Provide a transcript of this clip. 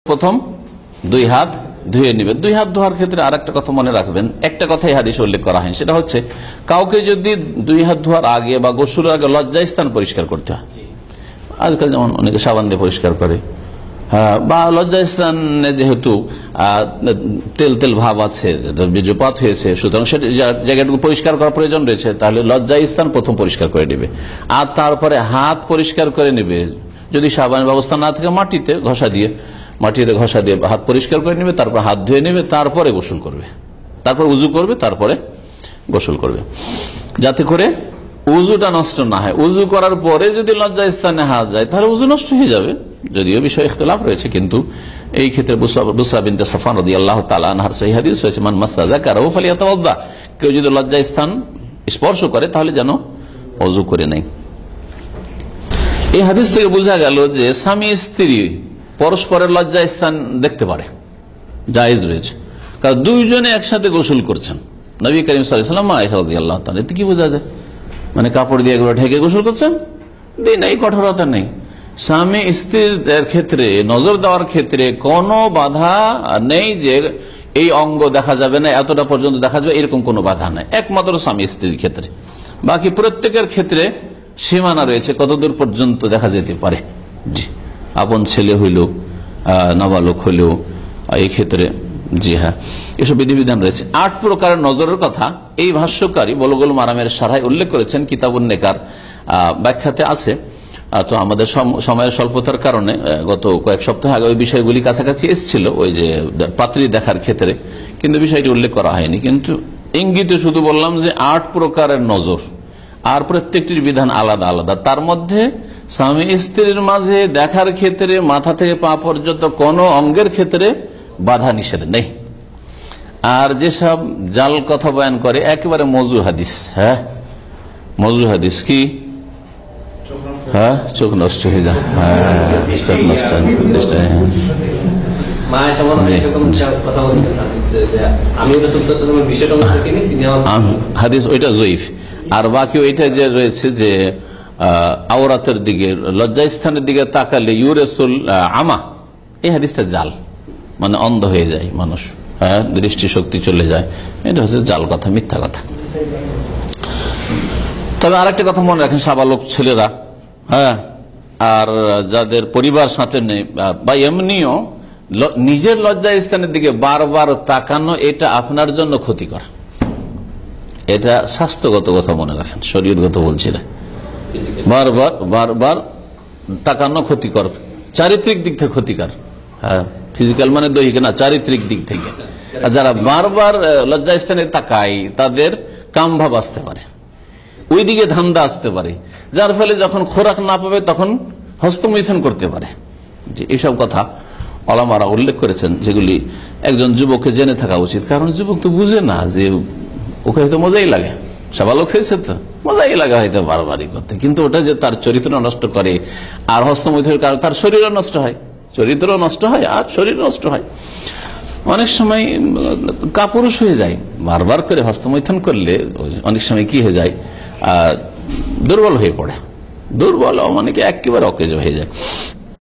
প্রথম 2 হাত ধুয়ে নেবে। 2 হাত ধোয়ার ক্ষেত্রে আর একটা কথা মনে রাখবেন, একটা কথাই হাদিসে উল্লেখ করা হয়, সেটা হচ্ছে কাউকে যদি 2 হাত ধোয়ার আগে বা গোসলের আগে লজ্জাস্থান পরিষ্কার করতে হয়, আজকাল যেমন অনেকে সাবান দিয়ে পরিষ্কার করে, বা লজ্জাস্থানে যেহেতু তেল তেল ভাব আছে, বীর্যপাত হয়েছে, সুতরাং সেটা জায়গাটুকু পরিষ্কার করার প্রয়োজন রয়েছে, তাহলে লজ্জাস্থান প্রথম পরিষ্কার করে নেবে, আর তারপরে হাত পরিষ্কার করে নেবে। যদি সাবানের ব্যবস্থা না থাকে মাটিতে ঘষা দিয়ে হাত পরিষ্কার করে নেবে, তারপর হাত ধুয়ে নেবে, তারপরে গোসল করবে, তারপর উজু করবে, তারপরে গোসল করবে, যাতে করে উজুটা নষ্ট না হয়। উজু করার পরে যদি লজ্জাস্থানে হাত যায় তাহলে উজু নষ্ট হয়ে যাবে, যদিও বিষয় ইখতিলাফ রয়েছে, কিন্তু এই ক্ষেত্রে বুসরা বিনতে সাফওয়ান রাদিয়াল্লাহু তাআলা আনহার সহিহ হাদিস হয়েছে, মান মাসসা যাকারাহু ফালিয়াতাওয়াদ্দা, কেউ যদি লজ্জাস্থান স্পর্শ করে তাহলে যেন ওযু করে নেয়। এই হাদিস থেকে বোঝা গেল যে স্বামী স্ত্রী পরস্পরের লজ্জাস্থান দেখতে পারে, জায়েজ রয়েছে, কারণ দুইজনে একসাথে গোসল করছেন। নবী করিম সাল্লাল্লাহু আলাইহি ওয়াসাল্লাম আয়েশা রাদিয়াল্লাহু তাআলা, এতে কি বোঝা যায়? মানে কাপড় দিয়ে এগুলো ঢেকে গোসল করছেন, দিন এই কঠোরতা নেই। স্বামী স্ত্রীর ক্ষেত্রে নজর দেওয়ার ক্ষেত্রে কোনো বাধা নেই যে এই অঙ্গ দেখা যাবে না, এতটা পর্যন্ত দেখা যাবে, এরকম কোনো বাধা নেই, একমাত্র স্বামী স্ত্রীর ক্ষেত্রে। বাকি প্রত্যেকের ক্ষেত্রে সীমানা রয়েছে, কতদূর পর্যন্ত দেখা যেতে পারে। জি, আপন ছেলে হইলেও, নাবালক হইলেও, এই ক্ষেত্রে জি হ্যাঁ, এসব বিধিবিধান রয়েছে। 8 প্রকারের নজরের কথা এই ভাষ্যকারী বুলুগুল মারামের সারহায় উল্লেখ করেছেন, কিতাবুন নেকার ব্যাখ্যাতে আছে। তো আমাদের সময়ের স্বল্পতার কারণে গত কয়েক সপ্তাহ আগে ওই বিষয়গুলি কাছাকাছি এসেছিল, ওই যে পাত্রী দেখার ক্ষেত্রে, কিন্তু বিষয়টি উল্লেখ করা হয়নি। কিন্তু ইঙ্গিতে শুধু বললাম যে 8 প্রকারের নজর, আর প্রত্যেকটির বিধান আলাদা আলাদা। তার মধ্যে স্বামী স্ত্রীর মাঝে দেখার ক্ষেত্রে মাথা থেকে পা পর্যন্ত কোনো অঙ্গের ক্ষেত্রে বাধা নিষেধ নেই। আর যেসব জাল কথা বয়ান করে একেবারে মওযু হাদিস, হ্যাঁ মওযু হাদিস কি, হ্যাঁ চোখ নষ্ট হয়ে যায়, চোখ নষ্ট হাদিস, ওইটা জয়ীফ। আর বাকি ওইটা যে রয়েছে যে আওরাতের দিকে, লজ্জাস্থানের দিকে তাকালে ইউরেসুল আমা, এই হাদিসটা জাল, মানে অন্ধ হয়ে যায় মানুষ, হ্যাঁ দৃষ্টি শক্তি চলে যায়, এটা হচ্ছে জাল কথা, মিথ্যা কথা। তবে আরেকটা কথা মনে রাখেন, সাবালক ছেলেরা, হ্যাঁ, আর যাদের পরিবার সাথে নেই, বা এমনিও নিজের লজ্জাস্থানের দিকে বারবার তাকানো, এটা আপনার জন্য ক্ষতিকর। এটা স্বাস্থ্যগত কথা মনে রাখেন, শরীয়তগত বলছি না। বারবার বারবার তাকানো ক্ষতিকর, চারিত্রিক দিক থেকে ক্ষতিকর। হ্যাঁ, ফিজিক্যাল মানে দৈহিক না, চারিত্রিক দিক থেকে। আর যারা বারবার লজ্জাস্থানে তাকায় তাদের কামভাব আসতে পারে, ওই দিকে ধান্দা আসতে পারে, যার ফলে যখন খোরাক না পাবে তখন হস্তমৈথুন করতে পারে। যে এইসব কথা ওলামারা উল্লেখ করেছেন, যেগুলি একজন যুবককে জেনে থাকা উচিত। কারণ যুবক তো বুঝে না যে ওকে হয়তো মজাই লাগে, সাবালক হয়েছে তো মজাই লাগা হয়তো বারবারই করতে, কিন্তু ওটা যে তার চরিত্র নষ্ট করে, আর হস্তমৈথুনের কারণে তার শরীরও নষ্ট হয়, চরিত্র নষ্ট হয় আর শরীর নষ্ট হয়। অনেক সময় কাপুরুষ হয়ে যায়, বারবার করে হস্তমৈথুন করলে অনেক সময় কি হয়ে যায়, দুর্বল হয়ে পড়ে, দুর্বল মানে কি একেবারে অকেজ হয়ে যায়।